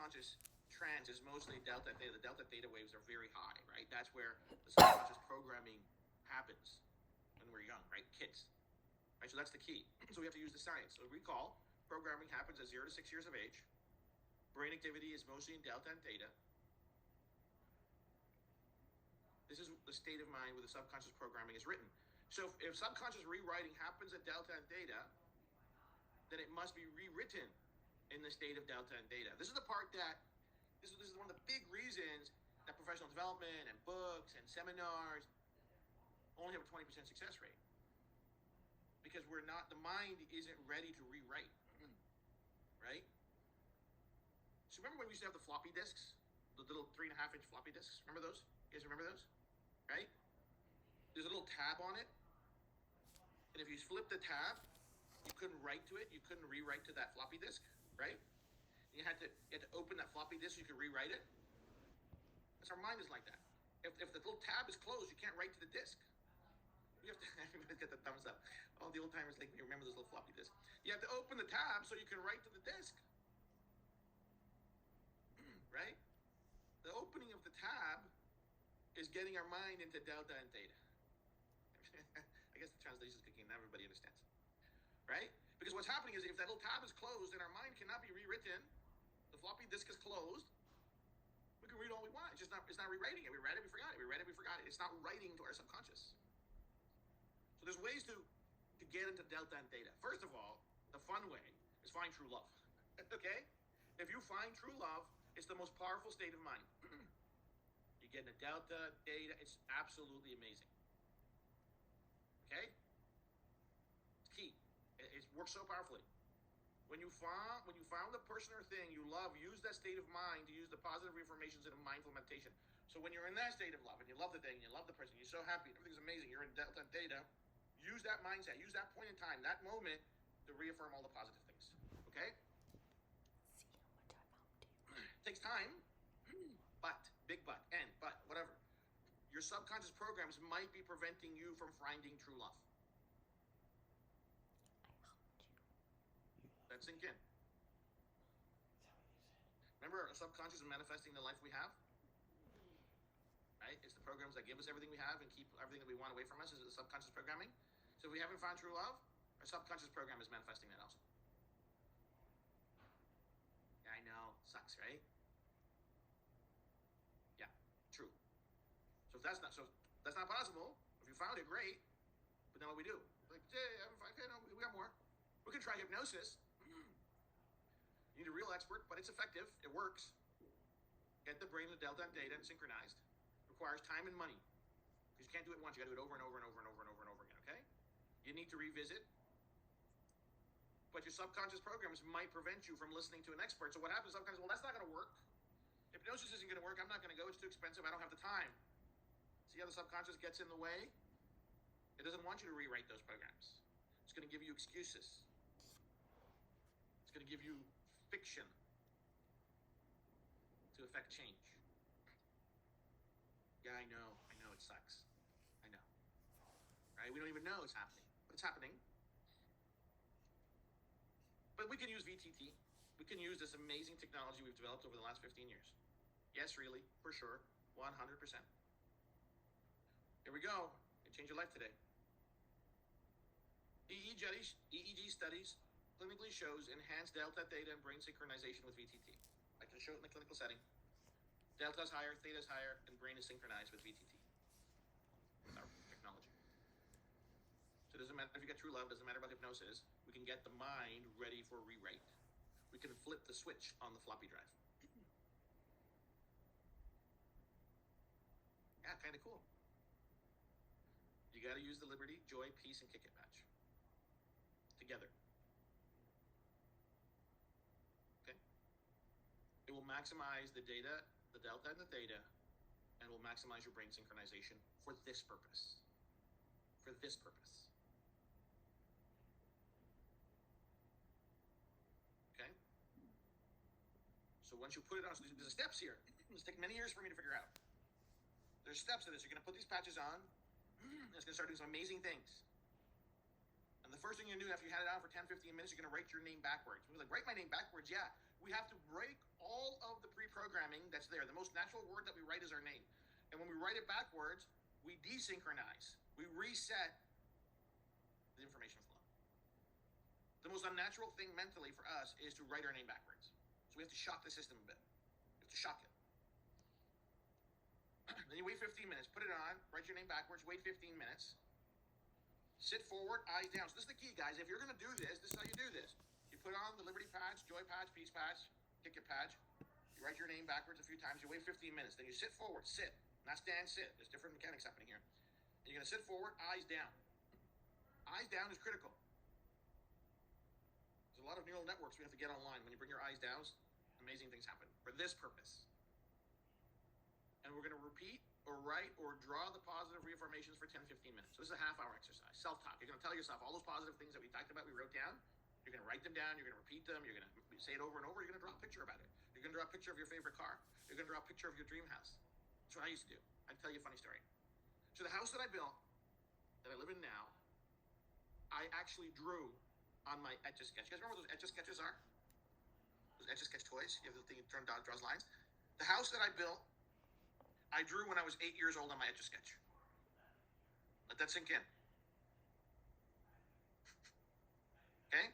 subconscious trance is mostly delta theta. The delta theta waves are very high, right? That's where the subconscious programming happens when we're young, right? Kids. Right? So that's the key. So we have to use the science. So recall, programming happens at 0 to 6 years of age. Brain activity is mostly in delta and theta. This is the state of mind where the subconscious programming is written. So if subconscious rewriting happens at delta and theta, then it must be rewritten in the state of delta and theta. This is the part that, this is one of the big reasons that professional development and books and seminars only have a 20% success rate. Because the mind isn't ready to rewrite, right? So remember when we used to have the floppy disks, the little 3.5-inch floppy disks? Remember those? You guys remember those? Right? There's a little tab on it. And if you flip the tab, you couldn't write to it. You couldn't rewrite to that floppy disk, right? And you had to open that floppy disk so you could rewrite it. That's our mind is like that. If the little tab is closed, you can't write to the disk. You have to, everybody get the thumbs up. All the old timers like me remember those little floppy disks. You have to open the tab so you can write to the disk. Right? The opening of the tab is getting our mind into delta and theta. I guess the translation is kicking in. Everybody understands. Right? Because what's happening is if that little tab is closed and our mind cannot be rewritten, the floppy disk is closed, we can read all we want. It's not rewriting it. We read it, we forgot it. We read it, we forgot it. It's not writing to our subconscious. So there's ways to get into delta and theta. First of all, the fun way is find true love. Okay? If you find true love, it's the most powerful state of mind. You get into delta, theta, it's absolutely amazing. Okay? It's key. It works so powerfully. When you found the person or thing you love, use that state of mind to use the positive reformations in a mindful meditation. So when you're in that state of love and you love the thing, you love the person, you're so happy, everything's amazing, you're in delta and theta, use that mindset, use that point in time, that moment to reaffirm all the positive things. Okay? See how much I found you. It takes time, but, big but, whatever. Your subconscious programs might be preventing you from finding true love. I helped you. That sink in. Remember, our subconscious is manifesting the life we have? Right? It's the programs that give us everything we have and keep everything that we want away from us. Is the subconscious programming. So if we haven't found true love, our subconscious program is manifesting that also. Yeah, I know. Sucks, right? Yeah, true. So if that's not possible, if you found it, great. But then what we do? Like, okay, no, we got more. We can try hypnosis. You need a real expert, but it's effective. It works. Get the brain, the delta and theta, and synchronized. Requires time and money. Because you can't do it once. You got to do it over and over and over and over and over and over again, okay? You need to revisit. But your subconscious programs might prevent you from listening to an expert. So what happens sometimes, well, that's not going to work. Hypnosis isn't going to work. I'm not going to go. It's too expensive. I don't have the time. See how the subconscious gets in the way? It doesn't want you to rewrite those programs. It's going to give you excuses. It's going to give you fiction to affect change. Yeah, I know it sucks. I know. Right? We don't even know it's happening, but it's happening. But we can use VTT. We can use this amazing technology we've developed over the last 15 years. Yes, really, for sure, 100%. Here we go. It changed your life today. EEG studies clinically shows enhanced delta, theta, and brain synchronization with VTT. I can show it in the clinical setting. Delta is higher, theta is higher, and brain is synchronized with VTT. With our technology. So it doesn't matter if you get true love, it doesn't matter about hypnosis. We can get the mind ready for rewrite. We can flip the switch on the floppy drive. Yeah, kind of cool. You got to use the Liberty, Joy, Peace, and Kick It patch. Together. Okay? It will maximize the data, the delta and the theta, and will maximize your brain synchronization for this purpose. For this purpose. Okay? So once you put it on, so there's steps here. It's taken many years for me to figure out. There's steps to this. You're going to put these patches on. It's going to start doing some amazing things. And the first thing you do after you had it on for 10, 15 minutes, you're going to write your name backwards. We're like, write my name backwards? Yeah. We have to break all of there. The most natural word that we write is our name. And when we write it backwards, we desynchronize. We reset the information flow. The most unnatural thing mentally for us is to write our name backwards. So we have to shock the system a bit. We have to shock it. Then you wait 15 minutes, put it on, write your name backwards, wait 15 minutes. Sit forward, eyes down. So this is the key, guys. If you're going to do this is how you do this. You put on the Liberty patch, Joy patch, Peace patch, Ticket patch. You write your name backwards a few times. You wait 15 minutes. Then you sit forward, sit. Not stand, sit. There's different mechanics happening here. And you're going to sit forward, eyes down. Eyes down is critical. There's a lot of neural networks we have to get online. When you bring your eyes down, amazing things happen for this purpose. And we're going to repeat or write or draw the positive reaffirmations for 10, 15 minutes. So this is a half-hour exercise. Self-talk. You're going to tell yourself all those positive things that we talked about, we wrote down. You're going to write them down. You're going to repeat them. You're going to say it over and over. You're going to draw a picture about it. You're going to draw a picture of your favorite car. You're going to draw a picture of your dream house. That's what I used to do. I'd tell you a funny story. So the house that I built, that I live in now, I actually drew on my Etch-a-Sketch. You guys remember what those Etch-a-Sketches are? Those Etch-a-Sketch toys? You have the thing that draws lines. The house that I built, I drew when I was 8 years old on my Etch-a-Sketch. Let that sink in. Okay?